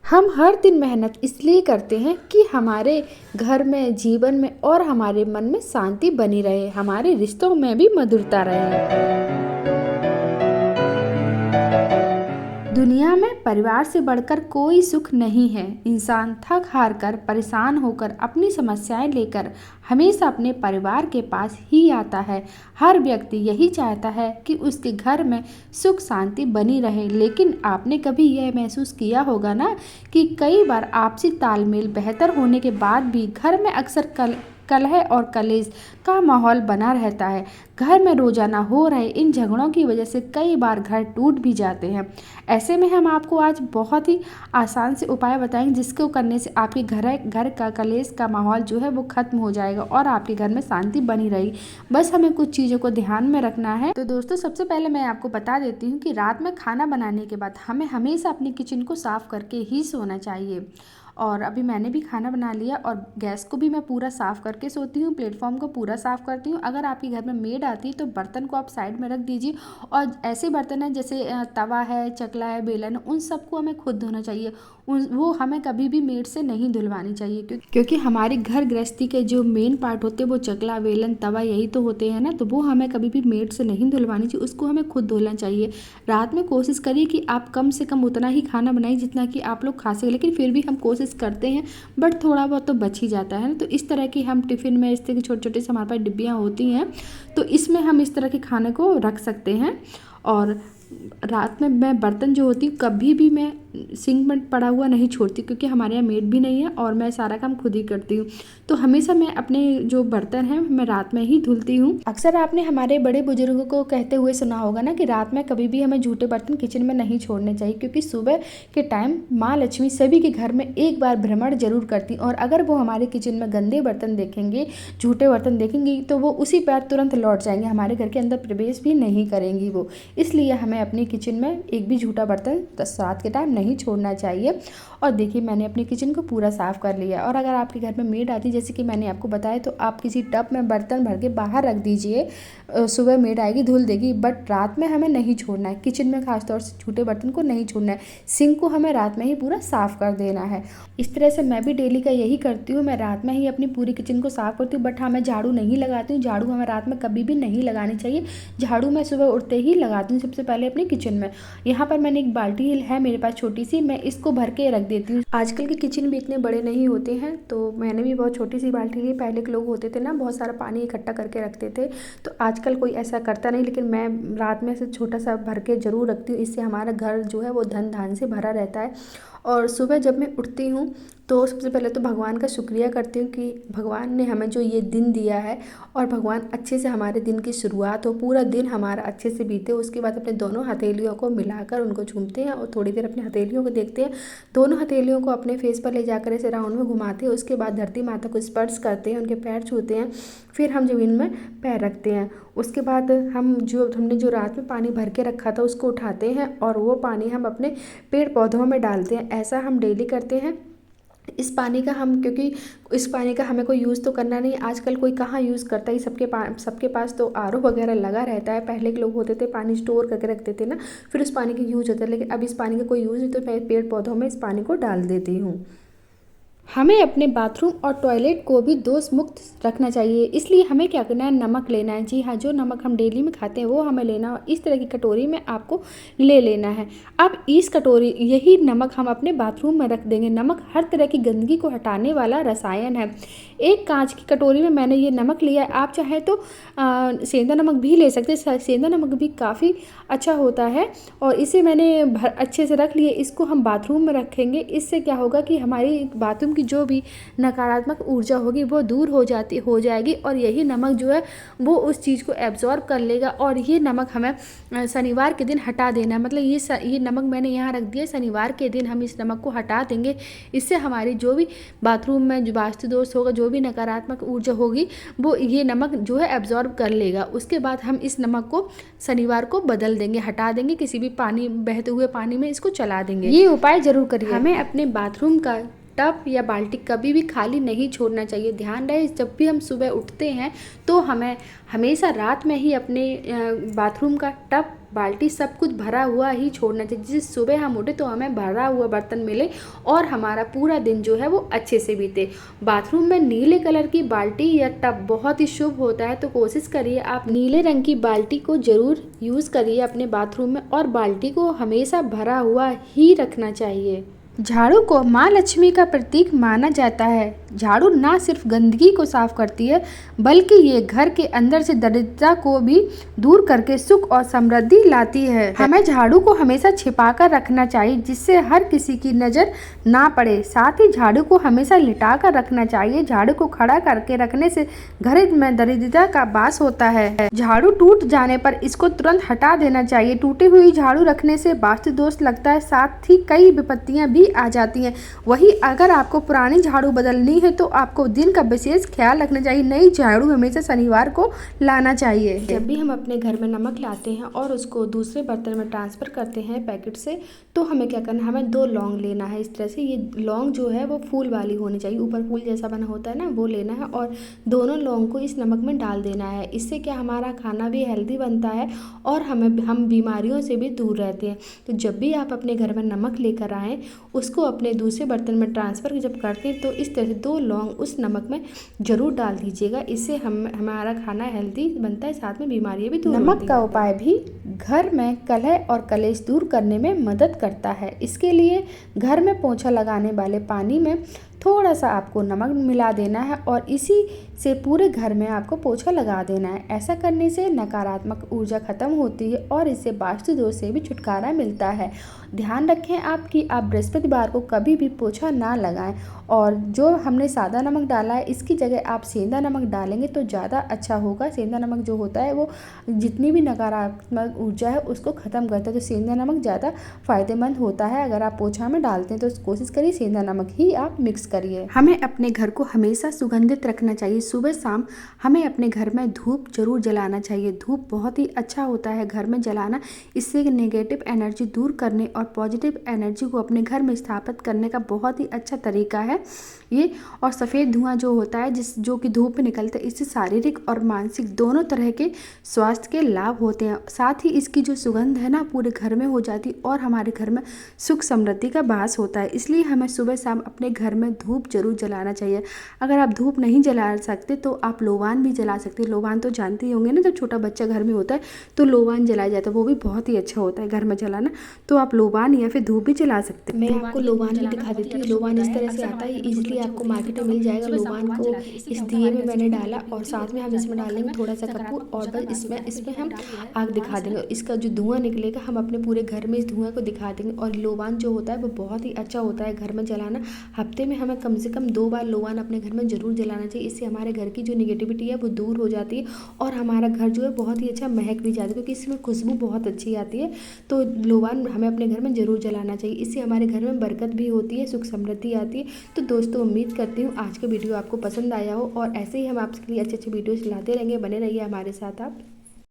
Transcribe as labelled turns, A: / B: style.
A: हम हर दिन मेहनत इसलिए करते हैं कि हमारे घर में, जीवन में और हमारे मन में शांति बनी रहे, हमारे रिश्तों में भी मधुरता रहे। दुनिया में परिवार से बढ़कर कोई सुख नहीं है। इंसान थक हार कर, परेशान होकर, अपनी समस्याएं लेकर हमेशा अपने परिवार के पास ही आता है। हर व्यक्ति यही चाहता है कि उसके घर में सुख शांति बनी रहे, लेकिन आपने कभी यह महसूस किया होगा ना कि कई बार आपसी तालमेल बेहतर होने के बाद भी घर में अक्सर कलह और कलेश का माहौल बना रहता है। घर में रोजाना हो रहे इन झगड़ों की वजह से कई बार घर टूट भी जाते हैं। ऐसे में हम आपको आज बहुत ही आसान से उपाय बताएंगे जिसको करने से आपके घर का कलेश का माहौल जो है वो खत्म हो जाएगा और आपके घर में शांति बनी रहेगी। बस हमें कुछ चीज़ों को ध्यान में रखना है। तो दोस्तों, सबसे पहले मैं आपको बता देती हूँ कि रात में खाना बनाने के बाद हमें हमेशा अपनी किचन को साफ करके ही सोना चाहिए। और अभी मैंने भी खाना बना लिया और गैस को भी मैं पूरा साफ़ करके सोती हूँ, प्लेटफॉर्म को पूरा साफ़ करती हूँ। अगर आपके घर में मेड आती है तो बर्तन को आप साइड में रख दीजिए, और ऐसे बर्तन हैं जैसे तवा है, चकला है, बेलन है, उन सबको हमें खुद धोना चाहिए। वो हमें कभी भी मेड से नहीं धुलवानी चाहिए, क्योंकि हमारे घर गृहस्थी के जो मेन पार्ट होते हैं वो चकला, बेलन, तवा यही तो होते हैं ना, तो वो हमें कभी भी मेड से नहीं धुलवानी चाहिए, उसको हमें खुद धोना चाहिए। रात में कोशिश करिए कि आप कम से कम उतना ही खाना बनाइए जितना कि आप लोग खा सकें, लेकिन फिर भी हम कोशिश करते हैं, बट थोड़ा बहुत तो बच ही जाता है ना। तो इस तरह की हम टिफ़िन में, इस तरह की छोटे छोटे से हमारे पास डिब्बियाँ होती हैं, तो इसमें हम इस तरह के खाने को रख सकते हैं। और रात में मैं बर्तन जो होती हूँ कभी भी मैं सिंक में पड़ा हुआ नहीं छोड़ती, क्योंकि हमारे यहाँ मेड भी नहीं है और मैं सारा काम खुद ही करती हूँ। तो हमेशा मैं अपने जो बर्तन हैं मैं रात में ही धुलती हूँ। अक्सर आपने हमारे बड़े बुजुर्गों को कहते हुए सुना होगा ना कि रात में कभी भी हमें जूठे बर्तन किचन में नहीं छोड़ने चाहिए, क्योंकि सुबह के टाइम माँ लक्ष्मी सभी के घर में एक बार भ्रमण जरूर करती, और अगर वो हमारे किचन में गंदे बर्तन देखेंगे, जूठे बर्तन देखेंगी, तो वो उसी पैर तुरंत लौट जाएंगे, हमारे घर के अंदर प्रवेश भी नहीं करेंगी वो। इसलिए हमें अपनी किचन में एक भी जूठा बर्तन रात के टाइम नहीं छोड़ना चाहिए। और देखिए, मैंने अपनी किचन को पूरा साफ़ कर लिया। और अगर आपके घर में मेड आती, जैसे कि मैंने आपको बताया, तो आप किसी टब में बर्तन भर के बाहर रख दीजिए, सुबह मेड आएगी धुल देगी, बट रात में हमें नहीं छोड़ना है। किचन में खासतौर से जूठे बर्तन को नहीं छोड़ना है। सिंक को हमें रात में ही पूरा साफ़ कर देना है। इस तरह से मैं भी डेली का यही करती हूँ, मैं रात में ही अपनी पूरी किचन को साफ़ करती हूँ। बट हाँ, मैं झाड़ू नहीं लगाती हूँ, झाड़ू हमें रात में कभी भी नहीं लगानी चाहिए। झाड़ू मैं सुबह उठते ही लगाती हूँ, सबसे पहले अपनी किचन में। यहाँ पर मैंने एक बाल्टी है मेरे पास छोटी सी, मैं इसको भर के रख देती हूँ। आजकल के किचन भी इतने बड़े नहीं होते हैं, तो मैंने भी बहुत छोटी सी बाल्टी ली। पहले के लोग होते थे ना, बहुत सारा पानी इकट्ठा करके रखते थे, तो आजकल कोई ऐसा करता नहीं, लेकिन मैं रात में से छोटा सा भर के ज़रूर रखती हूँ। इससे हमारा घर जो है वो धन धान से भरा रहता है। और सुबह जब मैं उठती हूँ तो सबसे पहले तो भगवान का शुक्रिया करती हूँ कि भगवान ने हमें जो ये दिन दिया है, और भगवान अच्छे से हमारे दिन की शुरुआत हो, पूरा दिन हमारा अच्छे से बीते। उसके बाद अपने दोनों हथेलियों को मिलाकर उनको चूमते हैं और थोड़ी देर अपने हथेलियों को देखते हैं। दोनों हथेलियों को अपने फेस पर ले जाकर ऐसे राउंड में घुमाते हैं। उसके बाद धरती माता को स्पर्श करते हैं, उनके पैर छूते हैं, फिर हम ज़मीन में पैर रखते हैं। उसके बाद हमने जो रात में पानी भर के रखा था उसको उठाते हैं, और वो पानी हम अपने पेड़ पौधों में डालते हैं। ऐसा हम डेली करते हैं। इस पानी का क्योंकि इस पानी का हमें कोई यूज़ तो करना नहीं, आजकल कोई कहाँ यूज़ करता है। सबके पास तो आरओ वगैरह लगा रहता है। पहले के लोग होते थे पानी स्टोर करके रखते थे ना, फिर उस पानी का यूज होता है, लेकिन अब इस पानी का कोई यूज़ नहीं, तो मैं पेड़ पौधों में इस पानी को डाल देती हूँ। हमें अपने बाथरूम और टॉयलेट को भी दोष मुक्त रखना चाहिए, इसलिए हमें क्या करना है, नमक लेना है। जी हाँ, जो नमक हम डेली में खाते हैं वो हमें लेना है। इस तरह की कटोरी में आपको ले लेना है। अब यही नमक हम अपने बाथरूम में रख देंगे। नमक हर तरह की गंदगी को हटाने वाला रसायन है। एक कांच की कटोरी में मैंने ये नमक लिया है। आप चाहे तो सेंधा नमक भी ले सकते हैं, सेंधा नमक भी काफ़ी अच्छा होता है। और इसे मैंने अच्छे से रख लिए। इसको हम बाथरूम में रखेंगे। इससे क्या होगा कि हमारी बाथरूम की जो भी नकारात्मक ऊर्जा होगी वो दूर हो जाएगी, और यही नमक जो है वो उस चीज़ को एब्जॉर्ब कर लेगा। और ये नमक हमें शनिवार के दिन हटा देना है। मतलब ये नमक मैंने यहाँ रख दिया, शनिवार के दिन हम इस नमक को हटा देंगे। इससे हमारी जो भी बाथरूम में जो वास्तु दोष होगा, जो भी नकारात्मक ऊर्जा होगी, वो ये नमक जो है एब्जॉर्ब कर लेगा। उसके बाद हम इस नमक को शनिवार को बदल देंगे, हटा देंगे, किसी भी बहते हुए पानी में इसको चला देंगे। ये उपाय जरूर करिए। हमें अपने बाथरूम का टब या बाल्टी कभी भी खाली नहीं छोड़ना चाहिए। ध्यान रहे जब भी हम सुबह उठते हैं तो हमें हमेशा रात में ही अपने बाथरूम का टब बाल्टी सब कुछ भरा हुआ ही छोड़ना चाहिए, जिस सुबह हम उठे तो हमें भरा हुआ बर्तन मिले और हमारा पूरा दिन जो है वो अच्छे से बीते। बाथरूम में नीले कलर की बाल्टी या टब बहुत ही शुभ होता है, तो कोशिश करिए आप नीले रंग की बाल्टी को ज़रूर यूज़ करिए अपने बाथरूम में, और बाल्टी को हमेशा भरा हुआ ही रखना चाहिए। झाड़ू को माँ लक्ष्मी का प्रतीक माना जाता है। झाड़ू ना सिर्फ गंदगी को साफ करती है बल्कि ये घर के अंदर से दरिद्रता को भी दूर करके सुख और समृद्धि लाती है। हमें झाड़ू को हमेशा छिपा कर रखना चाहिए जिससे हर किसी की नज़र ना पड़े। साथ ही झाड़ू को हमेशा लिटा कर रखना चाहिए। झाड़ू को खड़ा करके रखने से घर में दरिद्रता का वास होता है। झाड़ू टूट जाने पर इसको तुरंत हटा देना चाहिए। टूटी हुई झाड़ू रखने से वास्तु दोष लगता है, साथ ही कई विपत्तियां भी आ जाती हैं। वही अगर आपको पुरानी झाड़ू बदलनी है तो आपको दिन का विशेष ख्याल रखना चाहिए। नई झाड़ू हमेशा शनिवार को लाना चाहिए। जब भी हम अपने घर में नमक लाते हैं और उसको दूसरे बर्तन में ट्रांसफ़र करते हैं पैकेट से, तो हमें क्या करना है, हमें 2 लौंग लेना है। इस तरह से ये लौंग जो है वो फूल वाली होनी चाहिए, ऊपर फूल जैसा बना होता है ना, वो लेना है और दोनों लौंग को इस नमक में डाल देना है। इससे क्या हमारा खाना भी हेल्दी बनता है और हम बीमारियों से भी दूर रहते हैं। तो जब भी आप अपने घर में नमक लेकर आएँ, उसको अपने दूसरे बर्तन में ट्रांसफ़र जब करते हैं तो इस तरह से 2 लौंग उस नमक में ज़रूर डाल दीजिएगा। इससे हमारा खाना हेल्दी बनता है, साथ में बीमारियाँ भी दूर होती हैं। नमक का उपाय भी घर में कलह और कलेश दूर करने में मदद करता है। इसके लिए घर में पोंछा लगाने वाले पानी में थोड़ा सा आपको नमक मिला देना है और इसी से पूरे घर में आपको पोंछा लगा देना है। ऐसा करने से नकारात्मक ऊर्जा खत्म होती है और इससे वास्तु दोष से भी छुटकारा मिलता है। ध्यान रखें आप बृहस्पतिवार को कभी भी पोंछा ना लगाएं, और जो हमने सादा नमक डाला है इसकी जगह आप सेंधा नमक डालेंगे तो ज़्यादा अच्छा होगा। सेंधा नमक जो होता है वो जितनी भी नकारात्मक ऊर्जा है उसको ख़त्म करता है, तो सेंधा नमक ज़्यादा फ़ायदेमंद होता है। अगर आप पोंछा में डालते हैं तो कोशिश करिए सेंधा नमक ही आप मिक्स करिए। हमें अपने घर को हमेशा सुगंधित रखना चाहिए। सुबह शाम हमें अपने घर में धूप जरूर जलाना चाहिए। धूप बहुत ही अच्छा होता है घर में जलाना, इससे नेगेटिव एनर्जी दूर करने और पॉजिटिव एनर्जी को अपने घर में स्थापित करने का बहुत ही अच्छा तरीका है ये। और सफ़ेद धुआं जो होता है जो कि धूप में निकलता है, इससे शारीरिक और मानसिक दोनों तरह के स्वास्थ्य के लाभ होते हैं। साथ ही इसकी जो सुगंध है ना पूरे घर में हो जाती और हमारे घर में सुख समृद्धि का वास होता है। इसलिए हमें सुबह शाम अपने घर में धूप जरूर जलाना चाहिए। अगर आप धूप नहीं जला सकते तो आप लोबान भी जला सकते हैं। लोबान तो जानते ही होंगे ना, जब छोटा बच्चा घर में होता है तो लोबान जलाया जाता है, वो भी बहुत ही अच्छा होता है घर में जलाना। तो आप लोबान या फिर धूप भी जला सकते हैं। मैं आपको लोबान भी दिखा देती हूँ। लोबान इस तरह से आता है, इजीली आपको मार्केट में मिल जाएगा। लोबान को इस दिए में मैंने डाला और साथ में हम इसमें डालेंगे थोड़ा सा कपूर और बस इसमें हम आग दिखा देंगे। इसका जो धुआं निकलेगा हम अपने पूरे घर में इस धुआं को दिखा देंगे। और लोबान जो होता है वो बहुत ही अच्छा होता है घर में जलाना। हफ्ते में हमें कम से कम 2 बार लोबान अपने घर में ज़रूर जलाना चाहिए। इससे हमारे घर की जो निगेटिविटी है वो दूर हो जाती है और हमारा घर जो है बहुत ही अच्छा महक भी जाता है, क्योंकि इसमें खुशबू बहुत अच्छी आती है। तो लोबान हमें अपने घर में ज़रूर जलाना चाहिए। इससे हमारे घर में बरकत भी होती है, सुख समृद्धि आती है। तो दोस्तों उम्मीद करती हूँ आज का वीडियो आपको पसंद आया हो और ऐसे ही हम आपके लिए अच्छे अच्छे वीडियोज़ लाते रहेंगे। बने रहिए हमारे साथ आप।